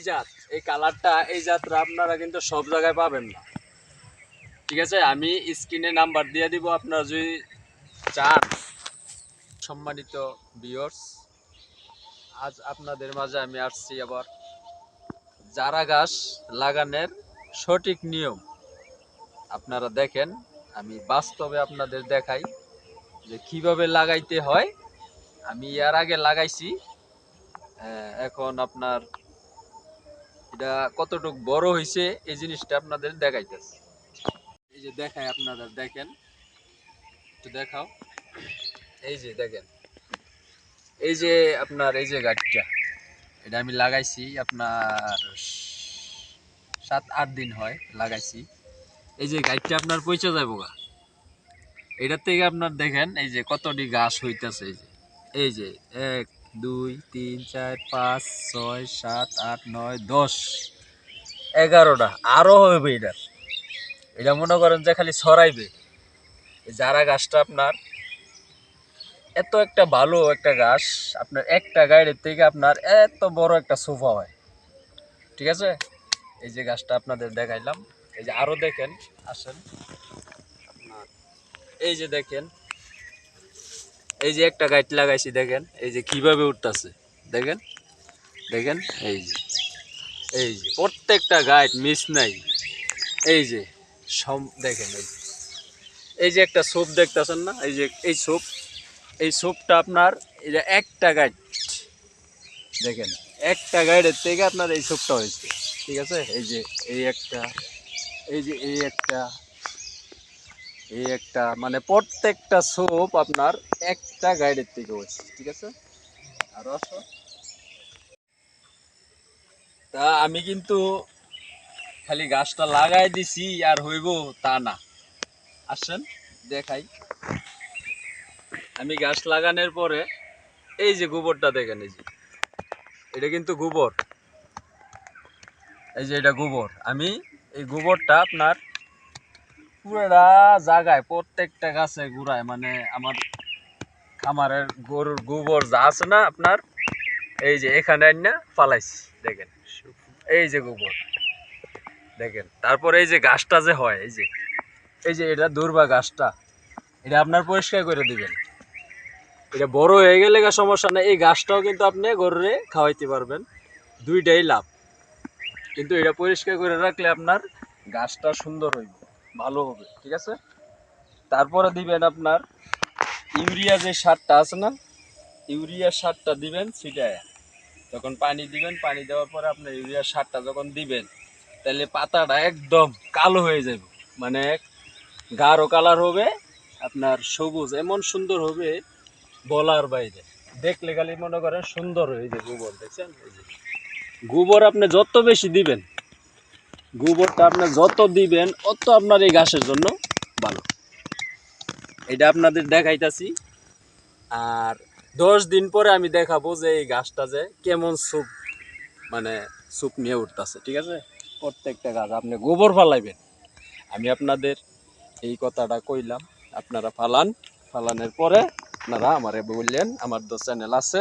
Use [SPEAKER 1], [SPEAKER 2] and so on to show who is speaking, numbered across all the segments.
[SPEAKER 1] জাত এই কালারটা এই জাতটা আপনারা কিন্তু সব জায়গায় পাবেন না। ঠিক আছে, আমি স্ক্রিনে নাম্বার দিয়ে দিব, আপনারা যদি চান। সম্মানিত ভিউয়ার্স, আজ আপনাদের মাঝে আমি আসছি আবার চারা গাছ লাগানোর সঠিক নিয়ম। আপনারা দেখেন, আমি বাস্তবে আপনাদের দেখাই যে কিভাবে লাগাইতে হয়। আমি এর আগে লাগাইছি, এখন আপনার এটা কতটুকু বড় হয়েছে এই জিনিসটা আপনাদের দেখাইতেছে। এই যে দেখাই, আপনারা দেখেন, একটু দেখাও। এই যে দেখেন, এই যে আপনার এই যে গাছটা, এটা আমি লাগাইছি আপনার 7-8 দিন হয় লাগাইছি। এই যে গাছটা আপনার পচে যাবো গা, এটার থেকে আপনার দেখেন এই যে কতটি গাছ হইতেছে। এই যে 1 2 3 4 5 6 7 8 9 10 11টা আরো হবে। এটা মনে করেন যে খালি ছড়াইবে। যারা গাছটা আপনার এত একটা ভালো একটা গাছ, আপনার একটা গায়ের থেকে আপনার এত বড় একটা সোফা হয়। ঠিক আছে, এই যে গাছটা আপনাদের দেখাইলাম। এই যে আরো দেখেন, আসেন আপনার, এই যে দেখেন, এই যে একটা গাছ লাগাইছি, দেখেন এই যে কিভাবে উঠতেছে, দেখেন দেখেন, এই যে প্রত্যেকটা গাছ মিস নাই। এই যে দেখেন, এই যে একটা সোপ দেখতেছেন না, এই যে এই সোপটা আপনার এই যে একটা গাছ, দেখেন একটা গাইডের থেকে আপনার এই সোপটা হয়েছে। ঠিক আছে, এই যে এই একটা, এই যে এই একটা মানে প্রত্যেকটা সোপ আপনার একটা গাইডের থেকে হয়েছে। ঠিক আছে, আরো আসো। তা আমি কিন্তু খালি গাছটা লাগাই দিছি আর হইব তা না। আসেন দেখাই, আমি গাছ লাগানোর পরে এই যে গোবরটা দেখেন, এই যে এটা কিন্তু গোবর, এই যে এটা গোবর। আমি এই গোবরটা আপনার পুরা জায়গায় প্রত্যেকটা গাছে গুড়ায়, মানে আমার খামারের গরুর গোবর যা আছে না আপনার, এই যে এখানে না ফালাইছি, দেখেন এই যে গোবর, দেখেন। তারপরে এই যে গাছটা যে হয়, এই যে এটা দুর্বা গাছটা, এটা আপনার পরিষ্কার করে দিবেন। এটা বড় হয়ে গেলে সমস্যা নেই, এই গাছটাও কিন্তু আপনি গরুরে খাওয়াইতে পারবেন, দুইটাই লাভ। কিন্তু এটা পরিষ্কার করে রাখলে আপনার গাছটা সুন্দর হইবে, ভালো হবে। ঠিক আছে, তারপরে দিবেন আপনার ইউরিয়া যে সারটা আছে না, ইউরিয়া সারটা দিবেন ছিটায়। যখন পানি দিবেন, পানি দেওয়ার পরে আপনার ইউরিয়া সারটা যখন দিবেন, তাহলে পাতাটা একদম কালো হয়ে যাবে, মানে গাঢ় কালার হবে, আপনার সবুজ এমন সুন্দর হবে বলার বাইরে। দেখলে খালি মনে করেন সুন্দর হয়ে যায়। গোবর দেখছেন, এই যে গোবর আপনি যত বেশি দিবেন, গোবরটা আপনি যত দিবেন অত আপনার এই গাছের জন্য ভালো। এটা আপনাদের দেখাইতাছি, আর 10 দিন পরে আমি দেখাবো যে এই গাছটা যে কেমন সুপ, মানে সুপ নিয়ে উঠতেছে। ঠিক আছে, প্রত্যেকটা গাছ আপনি গোবর ফালাইবেন। আমি আপনাদের এই কথাটা কইলাম, আপনারা ফালানোর পরে আপনারা আমারে বললেন, আমার তো চ্যানেল আছে,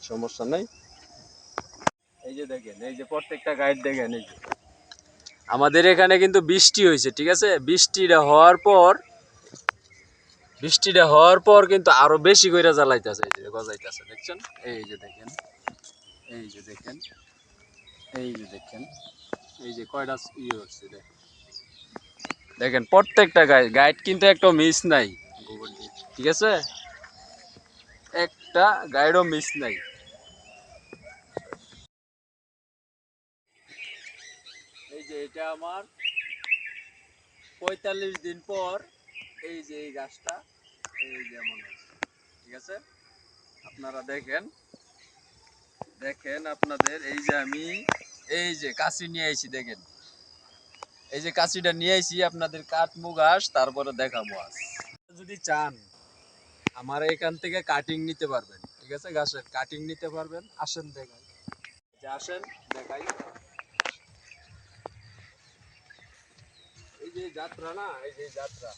[SPEAKER 1] সমস্যা নেই। এই যে দেখেন, এই যে প্রত্যেকটা গাছ দেখেন, এই যে আমাদের এখানে কিন্তু বৃষ্টি হয়েছে। ঠিক আছে, বৃষ্টিটা হওয়ার পর কিন্তু আরো বেশি করে জ্বালাইতেছে, এই যে গজাইতেছে, দেখছেন এই যে দেখেন, এই যে দেখেন, এই যে দেখেন, এই যে কয়টা ইয়ে হচ্ছে, দেখেন প্রত্যেকটা গাইড কিন্তু একটা মিস নাই। ঠিক আছে, একটা গাইডও মিস নাই। এই যে এটা আমার 45 দিন পর এই যে এই গাছটা এই যেমন হয়েছে। ঠিক আছে, আপনারা দেখেন আপনাদের এই যে আমি এই যে কাশি নিয়ে আইছি, দেখেন এই যে কাশিটা নিয়ে আইছি, আপনাদের কাটমু গাছ, তারপরে দেখাবো। আজ যদি চান আমার এখান থেকে কাটিং নিতে পারবেন। ঠিক আছে, গাছের কাটিং নিতে পারবেন। আসেন দেখাই, আসেন দেখাই। এই যে যাত্রা না, এই যে যাত্রা,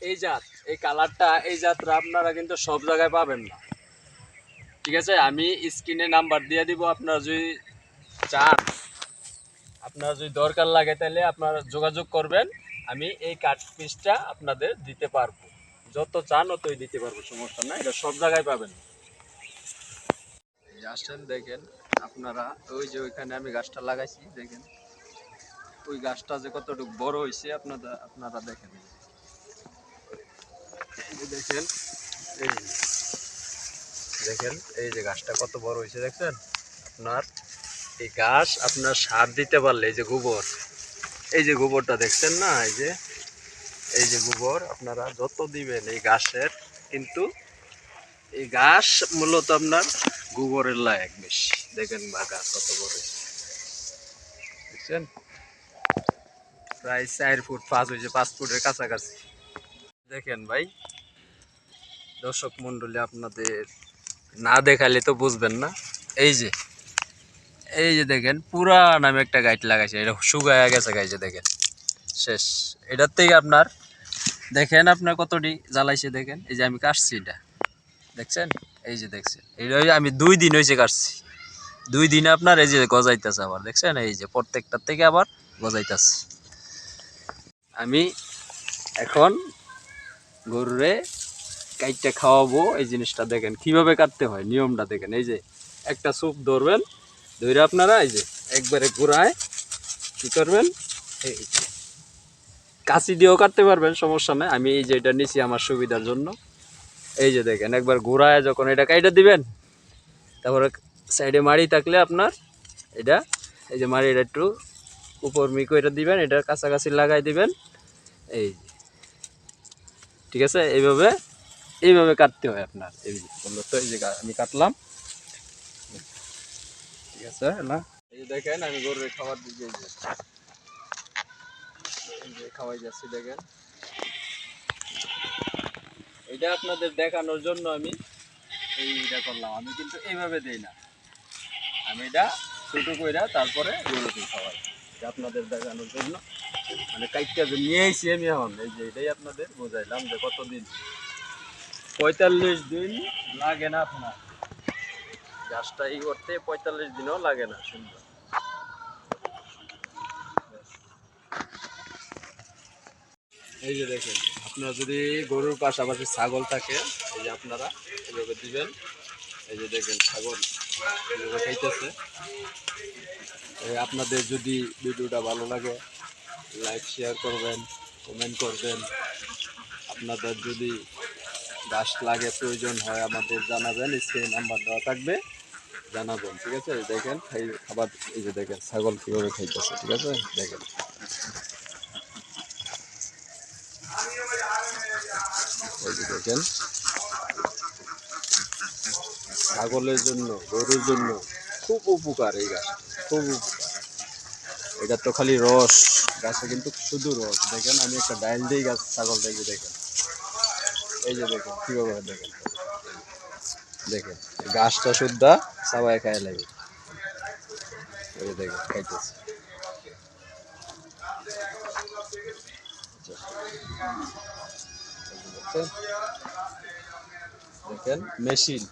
[SPEAKER 1] এই জাত এই কালারটা এই যাত্রা আপনারা কিন্তু সব জায়গায় পাবেন না। ঠিক আছে, আমি স্ক্রিনে নাম্বার দিয়ে দিব, আপনারা যদি চান, আপনার যদি দরকার লাগে তাহলে আপনারা যোগাযোগ করবেন, আমি এই কাঠ পিসটা আপনাদের দিতে পারবো। যত চান অতই দিতে পারবো, সমস্যা নাই, এটা সব জায়গায় পাবেন। এই আসেন দেখেন আপনারা, ওই যে ওইখানে আমি গাছটা লাগাইছি দেখেন, ওই গাছটা যে কতটুকু বড় হয়েছে আপনারা দেখেন। এই যে দেখেন, এই দেখেন এই যে গাছটা কত বড় হয়েছে দেখছেন। আপনার এই গাছ আপনার সার দিতে পারলে, এই যে গোবর, এই যে গোবরটা দেখছেন না, এই যে গোবর আপনারা যত দিবেন এই গাছের, কিন্তু এই গাছ মূলত আপনার গোবরের লায়ক বেশি। দেখেন বা গাছ কত বড় হয়েছে দেখছেন, প্রায় 4 ফুট 5 হয়েছে, 5 ফুটের কাছাকাছি। দেখেন ভাই, দর্শক মন্ডলী আপনাদের না দেখালে তো বুঝবেন না। এই যে দেখেন পুরান আমি একটা গাছ লাগাইছি, এটা শুকায় গেছে গাইছে দেখেন, শেষ। এটার থেকে আপনার দেখেন আপনার কতটি জ্বালাইছে দেখেন, এই যে আমি কাটছি এটা দেখছেন, এই যে দেখছেন, এটা আমি 2 দিন হয়েছে কাটছি, 2 দিনে আপনার এই যে গজাইতেছে আবার দেখছেন, এই যে প্রত্যেকটার থেকে আবার গজাইতেছে। আমি এখন গরুরে কাইটটা খাওয়াবো, এই জিনিসটা দেখেন কিভাবে কাটতে হয়, নিয়মটা দেখেন। এই যে একটা সুপ ধরবেন, ধরে আপনারা এই যে একবারে ঘুরায় কি করবেন, এই কাঁচি দিয়েও কাটতে পারবেন, সমস্যা নেই। আমি এই যে এটা নিছি আমার সুবিধার জন্য। এই যে দেখেন একবার ঘুরায় যখন এটা কাইটা দিবেন, তারপরে সাইডে মাড়ি থাকলে আপনার এটা, এই যে মাড়ি এটা একটু উপর মিকো এটা দিবেন, এটার কাছাকাছি লাগাই দিবেন, এই ঠিক আছে। এইভাবে কাটতে হয় আপনার। এই তো এই যে আমি কাটলাম, ঠিক আছে না। এই যে দেখেন আমি গরুর খাবার দিকে এই যে খাওয়াই যাচ্ছি দেখেন, এটা আপনাদের দেখানোর জন্য আমি এইটা করলাম। আমি কিন্তু এইভাবে দেই না, আমি এটা ছোট কইরা তারপরে গরুকে খাওয়াই, এটা আপনাদের দেখানোর জন্য। মানে কাইটটা যে নিয়ে আইছি আমি এখন, এই যে এটাই আপনাদের বোঝাইলাম যে কতদিন, 45 দিন লাগে না আপনার গাছটা ই করতে, 45 দিনও লাগে না, সুন্দর। এই যে দেখেন, আপনার যদি গরুর পাশাপাশি ছাগল থাকে, এই যে আপনারা এভাবে দিবেন। এই যে দেখেন ছাগল এভাবে খাইতেছে। আপনাদের যদি ভিডিওটা ভালো লাগে লাইক শেয়ার করবেন, কমেন্ট করবেন। আপনাদের যদি গাছ লাগে প্রয়োজন হয় আমাদের জানাবেন, স্ক্রিনে নাম্বার দেওয়া থাকবে, জানাবেন, ঠিক আছে। দেখেন খাবার, এই যে দেখেন ছাগল কীভাবে খাইতেছে, ঠিক আছে দেখেন। এই যে দেখেন ছাগলের জন্য, গরুর জন্য খুব উপকার এই গাছ, খুব উপকার। এটা তো খালি রস, গাছে কিন্তু শুধু রস। দেখেন আমি একটা ডাইল দিই গাছ ছাগলটা, এই যে দেখেন, এই যে দেখেন কীভাবে দেখেন, দেখেন গাছটা শুদ্ধা সবাই খায় লাগে, এই যে দেখেন খাইতেছে। দেখেন মেশিন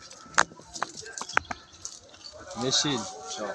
[SPEAKER 1] সব